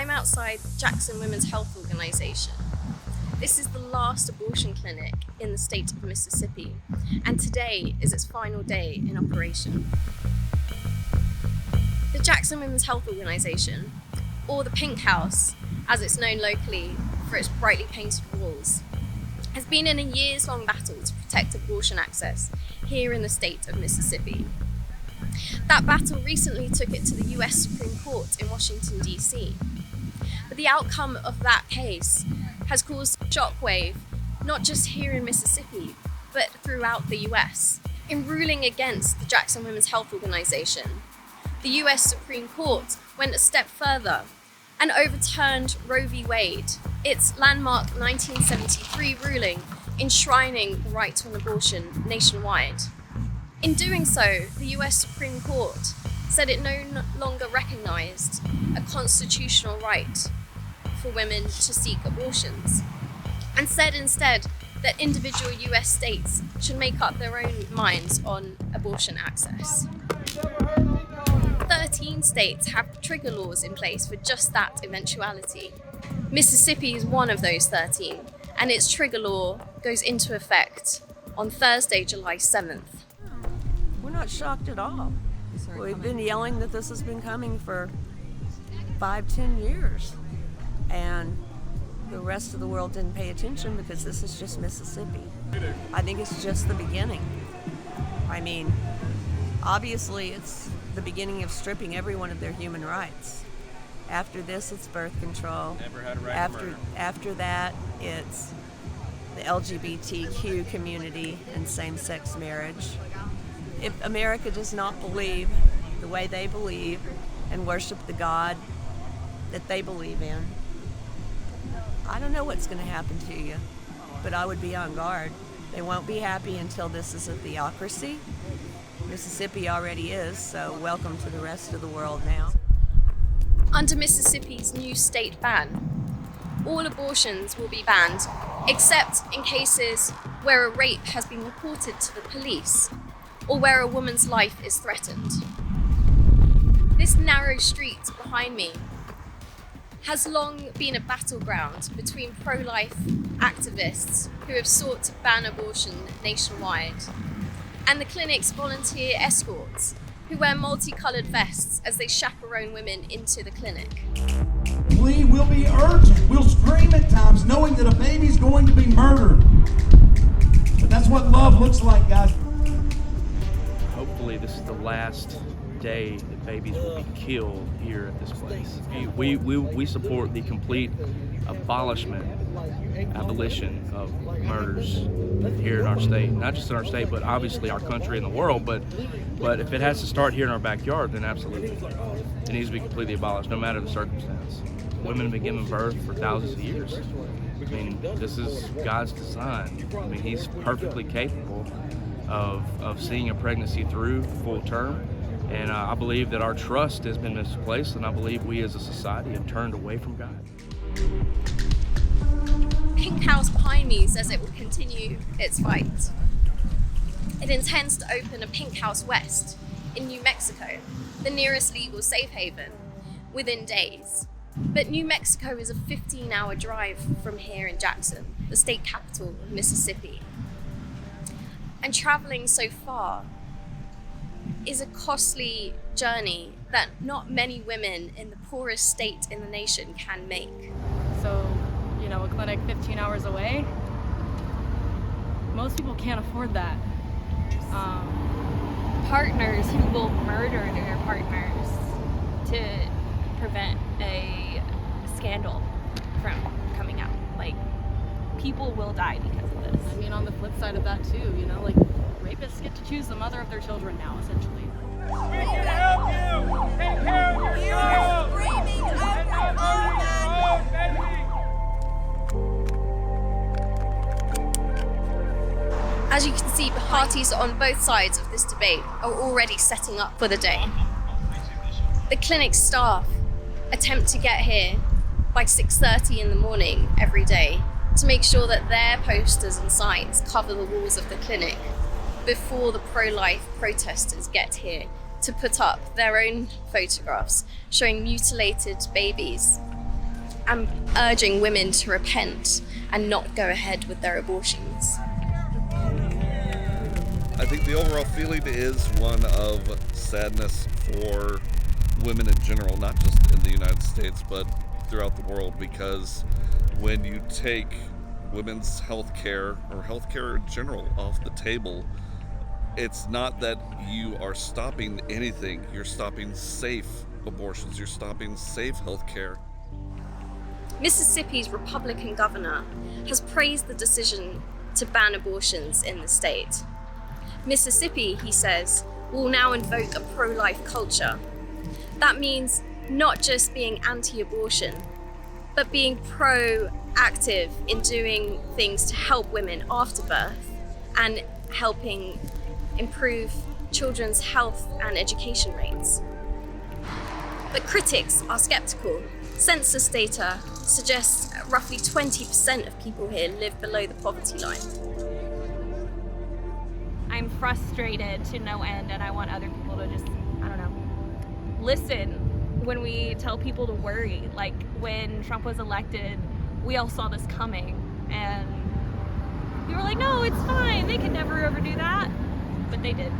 I'm outside Jackson Women's Health Organization. This is the last abortion clinic in the state of Mississippi, and today is its final day in operation. The Jackson Women's Health Organization, or the Pink House, as it's known locally for its brightly painted walls, has been in a years-long battle to protect abortion access here in the state of Mississippi. That battle recently took it to the US Supreme Court in Washington, D.C. But the outcome of that case has caused a shockwave, not just here in Mississippi, but throughout the US. In ruling against the Jackson Women's Health Organization, the US Supreme Court went a step further and overturned Roe v. Wade, its landmark 1973 ruling enshrining the right to an abortion nationwide. In doing so, the US Supreme Court said it no longer recognized a constitutional right for women to seek abortions, and said instead that individual US states should make up their own minds on abortion access. 13 states have trigger laws in place for just that eventuality. Mississippi is one of those 13, and its trigger law goes into effect on Thursday, July 7th. We're not shocked at all. We've been yelling that this has been coming for 5-10 years, and the rest of the world didn't pay attention because this is just Mississippi. I think it's just the beginning. I mean, obviously it's the beginning of stripping everyone of their human rights. After this, it's birth control. Never had a right to murder. After that, it's the LGBTQ community and same-sex marriage. If America does not believe the way they believe and worship the God that they believe in, I don't know what's going to happen to you, but I would be on guard. They won't be happy until this is a theocracy. Mississippi already is, so welcome to the rest of the world now. Under Mississippi's new state ban, all abortions will be banned, except in cases where a rape has been reported to the police or where a woman's life is threatened. This narrow street behind me has long been a battleground between pro-life activists who have sought to ban abortion nationwide and the clinic's volunteer escorts who wear multicolored vests as they chaperone women into the clinic. Plea will be urgent. We'll scream at times knowing that a baby's going to be murdered. But that's what love looks like, guys. Hopefully this is the last day that babies will be killed here at this place. We support the complete abolition of murders here in our state. Not just in our state, but obviously our country and the world. But if it has to start here in our backyard, then absolutely. It needs to be completely abolished, no matter the circumstance. Women have been given birth for thousands of years. I mean, this is God's design. I mean, He's perfectly capable of seeing a pregnancy through full term. And I believe that our trust has been misplaced, and I believe we as a society have turned away from God. Pink House behind me says it will continue its fight. It intends to open a Pink House West in New Mexico, the nearest legal safe haven, within days. But New Mexico is a 15-hour drive from here in Jackson, the state capital of Mississippi. And traveling so far is a costly journey that not many women in the poorest state in the nation can make. So, a clinic 15 hours away, most people can't afford that. Partners who will murder their partners to prevent a scandal from coming out. Like, people will die because of this. I mean, on the flip side of that too, rapists get to choose the mother of their children now, essentially. We can help you! Take care of yourself! Screaming over As you can see, the parties on both sides of this debate are already setting up for the day. The clinic staff attempt to get here by 6:30 in the morning every day to make sure that their posters and signs cover the walls of the clinic before the pro-life protesters get here to put up their own photographs showing mutilated babies and urging women to repent and not go ahead with their abortions. I think the overall feeling is one of sadness for women in general, not just in the United States, but throughout the world, because when you take women's health care or health care in general off the table, it's not that you are stopping anything. You're stopping safe abortions. You're stopping safe health care. Mississippi's Republican governor has praised the decision to ban abortions in the state. Mississippi, he says, will now invoke a pro-life culture. That means not just being anti-abortion, but being proactive in doing things to help women after birth and helping improve children's health and education rates. But critics are skeptical. Census data suggests roughly 20% of people here live below the poverty line. I'm frustrated to no end, and I want other people to just, I don't know, listen when we tell people to worry. Like when Trump was elected, we all saw this coming, and we were like, no, it's fine, they could never ever do that, but they did.